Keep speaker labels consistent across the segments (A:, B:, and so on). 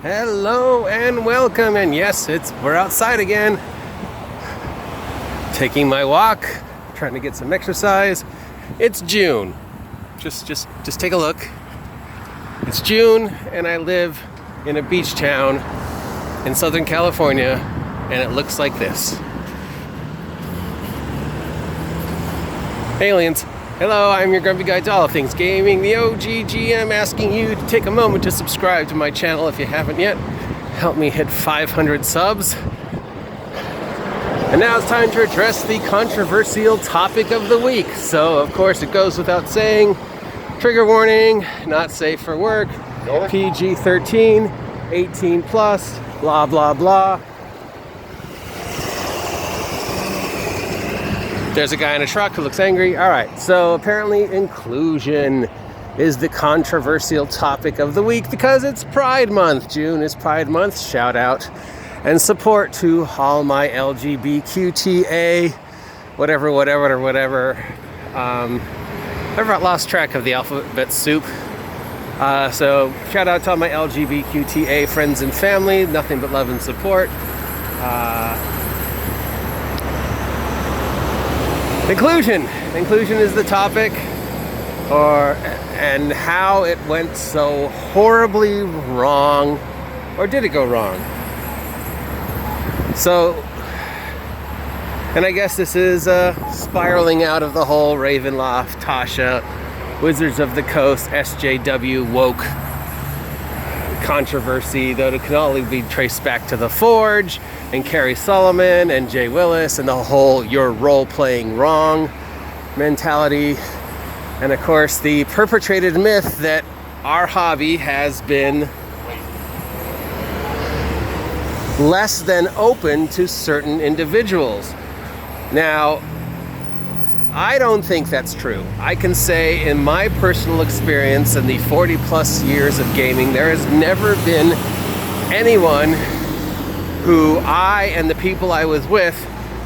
A: Hello and welcome, and yes, we're outside again. Taking my walk, trying to get some exercise. It's June. Just take a look. It's June, and I live in a beach town in Southern California, and it looks like this. Aliens. Hello, I'm your grumpy guide to all things gaming, the OGGM, asking you to take a moment to subscribe to my channel if you haven't yet. Help me hit 500 subs. And now it's time to address the controversial topic of the week. So, of course, it goes without saying, trigger warning, not safe for work, PG13, 18 plus, blah, blah, blah. There's a guy in a truck who looks angry. All right, so apparently inclusion is the controversial topic of the week because it's Pride Month. June is Pride Month. Shout out and support to all my LGBQTA, whatever. I've lost track of the alphabet soup. So shout out to all my LGBQTA friends and family. Nothing but love and support. Inclusion is the topic, and how it went so horribly wrong, or did it go wrong? So, and I guess this is spiraling out of the whole Ravenloft, Tasha, Wizards of the Coast, SJW woke controversy, though it can only be traced back to The Forge and Carrie Solomon and Jay Willis and the whole "you're role-playing wrong" mentality. And of course, the perpetrated myth that our hobby has been less than open to certain individuals. Now, I don't think that's true. I can say in my personal experience in the 40 plus years of gaming, there has never been anyone who I and the people I was with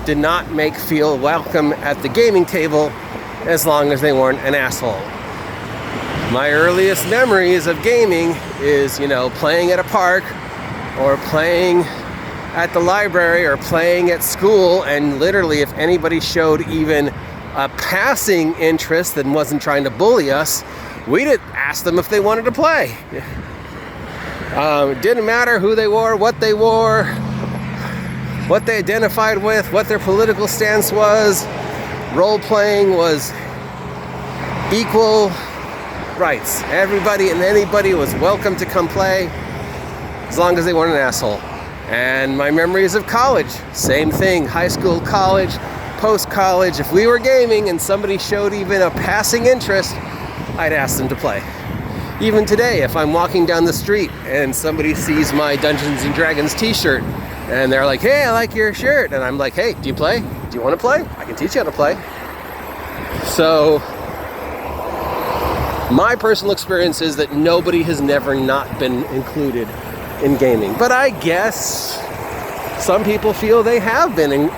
A: did not make feel welcome at the gaming table as long as they weren't an asshole. My earliest memories of gaming is, playing at a park or playing at the library or playing at school, and literally if anybody showed even a passing interest and wasn't trying to bully us, we'd ask them if they wanted to play. It didn't matter who they were, what they identified with, what their political stance was. Role-playing was equal rights. Everybody and anybody was welcome to come play as long as they weren't an asshole. And my memories of college, same thing. High school, college, post-college, if we were gaming and somebody showed even a passing interest, I'd ask them to play. Even today, if I'm walking down the street and somebody sees my Dungeons & Dragons t-shirt and they're like, "Hey, I like your shirt," and I'm like, "Hey, do you play? Do you want to play? I can teach you how to play." So my personal experience is that nobody has never not been included in gaming. But I guess some people feel they have been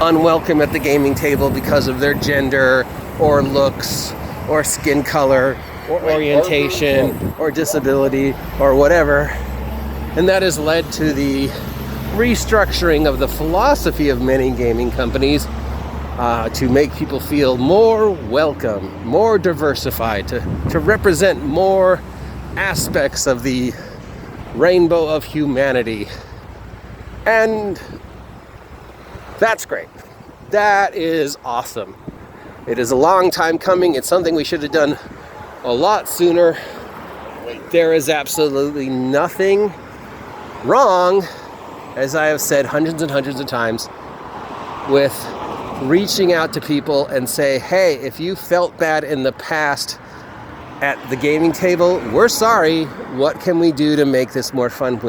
A: unwelcome at the gaming table because of their gender or looks or skin color or orientation or disability or whatever. And that has led to the restructuring of the philosophy of many gaming companies to make people feel more welcome, more diversified, to represent more aspects of the rainbow of humanity. And that's great. That is awesome. It is a long time coming. It's something we should have done a lot sooner. There is absolutely nothing wrong, as I have said hundreds and hundreds of times, with reaching out to people and say, "Hey, if you felt bad in the past at the gaming table, we're sorry. What can we do to make this more fun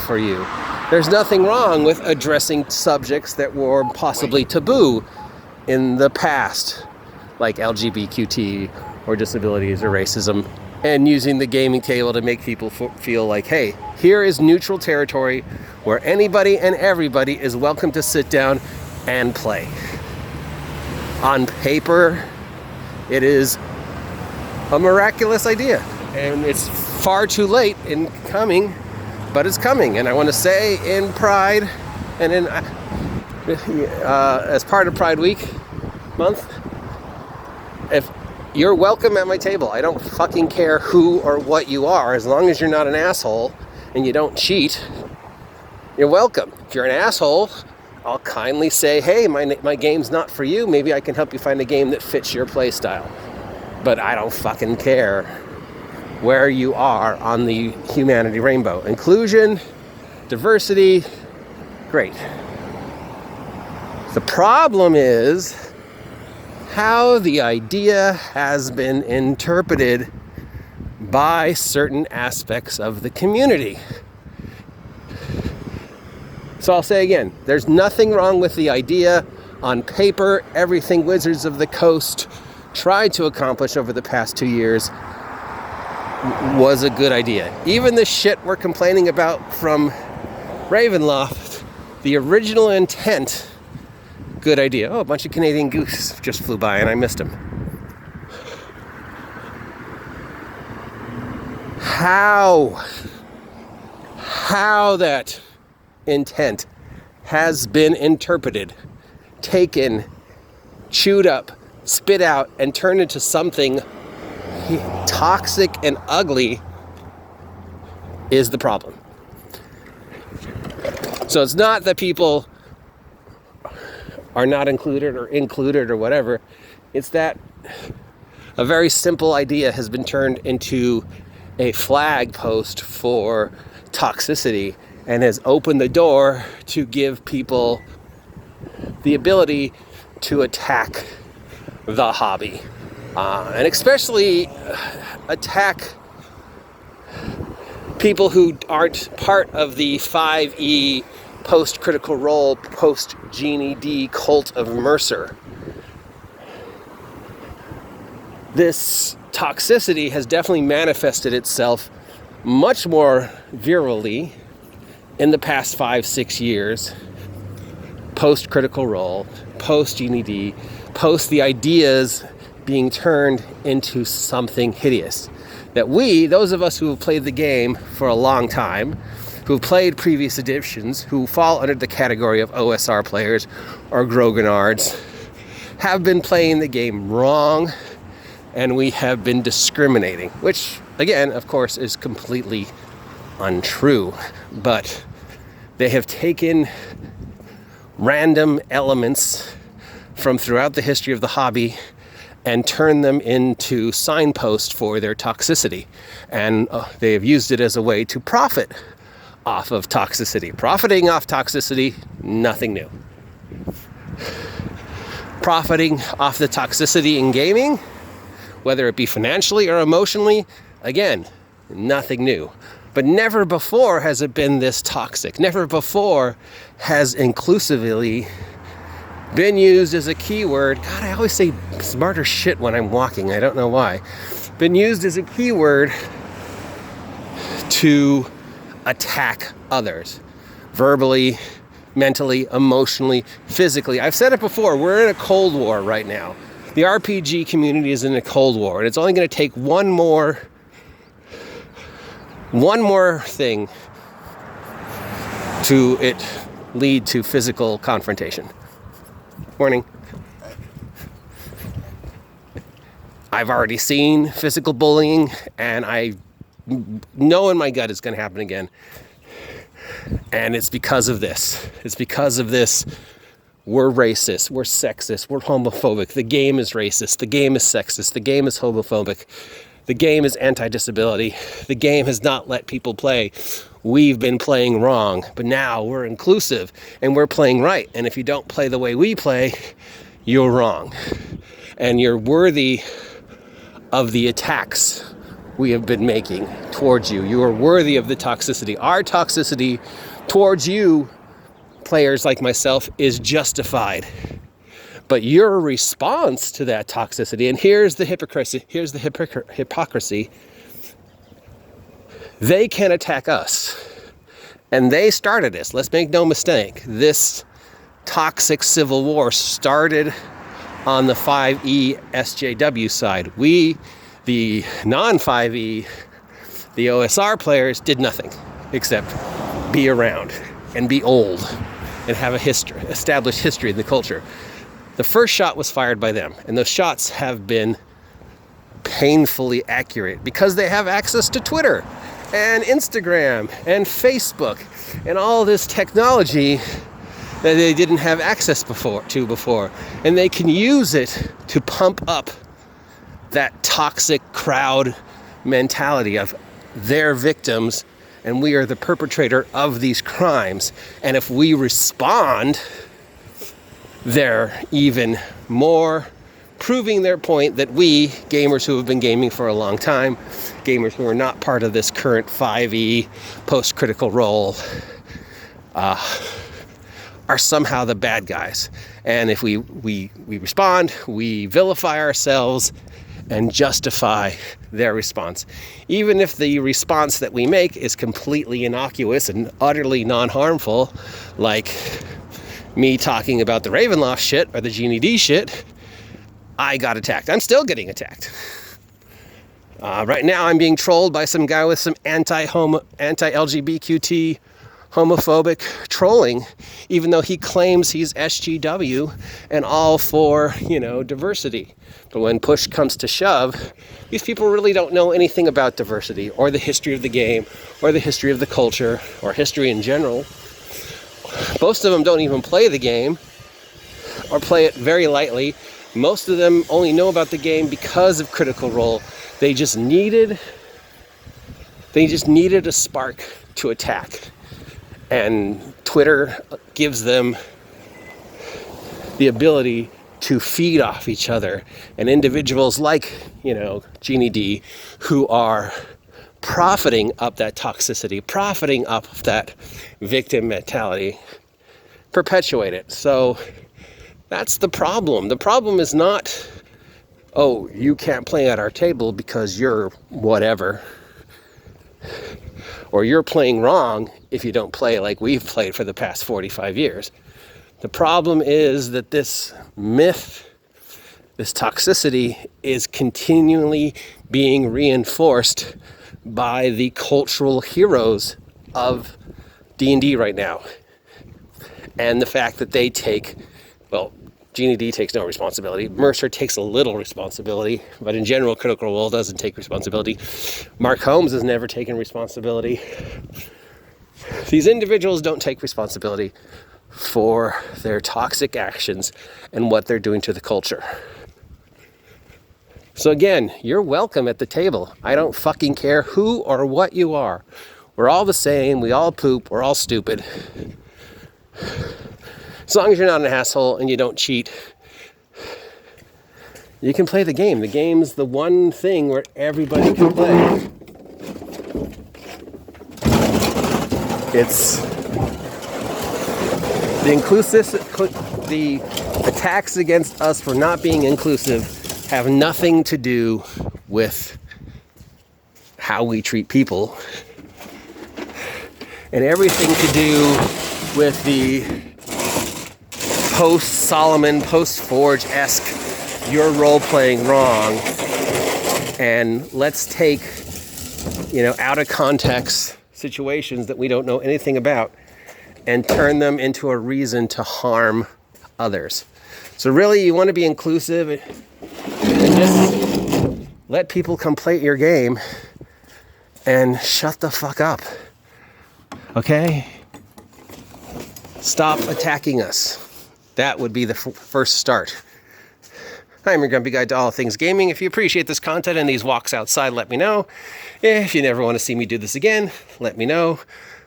A: for you?" There's nothing wrong with addressing subjects that were possibly taboo in the past, like LGBTQT or disabilities or racism, and using the gaming table to make people feel like, hey, here is neutral territory where anybody and everybody is welcome to sit down and play. On paper, it is a miraculous idea, and it's far too late in coming, but it's coming. And I want to say in Pride and in as part of Pride Week month, if you're welcome at my table. I don't fucking care who or what you are, as long as you're not an asshole and you don't cheat. You're welcome. If you're an asshole, I'll kindly say, hey, my game's not for you. Maybe I can help you find a game that fits your play style. But I don't fucking care where you are on the humanity rainbow. Inclusion, diversity, great. The problem is how the idea has been interpreted by certain aspects of the community. So I'll say again, there's nothing wrong with the idea. On paper, everything Wizards of the Coast tried to accomplish over the past 2 years was a good idea. Even the shit we're complaining about from Ravenloft, the original intent, good idea. Oh, a bunch of Canadian goose just flew by and I missed them. How that intent has been interpreted, taken, chewed up, spit out, and turned into something toxic and ugly is the problem. So it's not that people are not included or whatever. It's that a very simple idea has been turned into a flag post for toxicity and has opened the door to give people the ability to attack the hobby. And especially attack people who aren't part of the 5e post-critical role, post-Genie D cult of Mercer. This toxicity has definitely manifested itself much more virally in the past 5-6 years, post-critical role, post-Genie D, post the ideas being turned into something hideous. That we, those of us who have played the game for a long time, who have played previous editions, who fall under the category of OSR players or Groganards, have been playing the game wrong, and we have been discriminating, which, again, of course, is completely untrue. But they have taken random elements from throughout the history of the hobby and turn them into signposts for their toxicity. And they have used it as a way to profit off of toxicity. Profiting off toxicity, nothing new. Profiting off the toxicity in gaming, whether it be financially or emotionally, again, nothing new. But never before has it been this toxic. Never before has inclusivity been used as a keyword. God, I always say smarter shit when I'm walking. I don't know why. Been used as a keyword to attack others. Verbally, mentally, emotionally, physically. I've said it before. We're in a Cold War right now. The RPG community is in a Cold War. And it's only going to take one more thing to it lead to physical confrontation. Morning. I've already seen physical bullying, and I know in my gut it's going to happen again. And it's because of this. It's because of this. We're racist. We're sexist. We're homophobic. The game is racist. The game is sexist. The game is homophobic. The game is anti-disability. The game has not let people play. We've been playing wrong, but now we're inclusive and we're playing right. And if you don't play the way we play, you're wrong. And you're worthy of the attacks we have been making towards you. You are worthy of the toxicity. Our toxicity towards you, players like myself, is justified. But your response to that toxicity, and here's the hypocrisy, they can attack us. And they started this. Let's make no mistake. This toxic civil war started on the 5e SJW side. We, the non-5e, The OSR players did nothing except be around and be old and have a history, established history in the culture. The first shot was fired by them, and those shots have been painfully accurate because they have access to Twitter and Instagram and Facebook and all this technology that they didn't have access to before. And they can use it to pump up that toxic crowd mentality of their victims and we are the perpetrator of these crimes. And if we respond, they're even more proving their point that we, gamers who have been gaming for a long time, gamers who are not part of this current 5e post-critical role, are somehow the bad guys. And if we respond, we vilify ourselves and justify their response. Even if the response that we make is completely innocuous and utterly non-harmful, like me talking about the Ravenloft shit or the Genie D shit, I got attacked. I'm still getting attacked. Right now I'm being trolled by some guy with some anti-LGBQT homophobic trolling, even though he claims he's SGW and all for, diversity. But when push comes to shove, these people really don't know anything about diversity or the history of the game or the history of the culture or history in general. Most of them don't even play the game or play it very lightly. Most of them only know about the game because of Critical Role. They just needed a spark to attack. And Twitter gives them the ability to feed off each other. And individuals like, Genie D, who are profiting up that toxicity, profiting up that victim mentality, perpetuate it. So that's the problem. The problem is not, oh, you can't play at our table because you're whatever. Or you're playing wrong if you don't play like we've played for the past 45 years. The problem is that this myth, this toxicity, is continually being reinforced by the cultural heroes of D&D right now. And the fact that they take, Genie D takes no responsibility. Mercer takes a little responsibility, but in general, Critical Role doesn't take responsibility. Mark Holmes has never taken responsibility. These individuals don't take responsibility for their toxic actions and what they're doing to the culture. So again, you're welcome at the table. I don't fucking care who or what you are. We're all the same. We all poop. We're all stupid. As long as you're not an asshole and you don't cheat, you can play the game. The game's the one thing where everybody can play. It's the attacks against us for not being inclusive have nothing to do with how we treat people, and everything to do with the post-Solomon, post-Forge-esque, you're role-playing wrong, and let's take, out of context situations that we don't know anything about and turn them into a reason to harm others. So really, you want to be inclusive and just let people come play your game and shut the fuck up. Okay? Stop attacking us. That would be the first start. I'm your grumpy guide to all things gaming. If you appreciate this content and these walks outside, let me know. If you never want to see me do this again, let me know.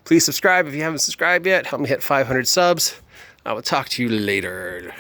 A: Please subscribe if you haven't subscribed yet. Help me hit 500 subs. I will talk to you later.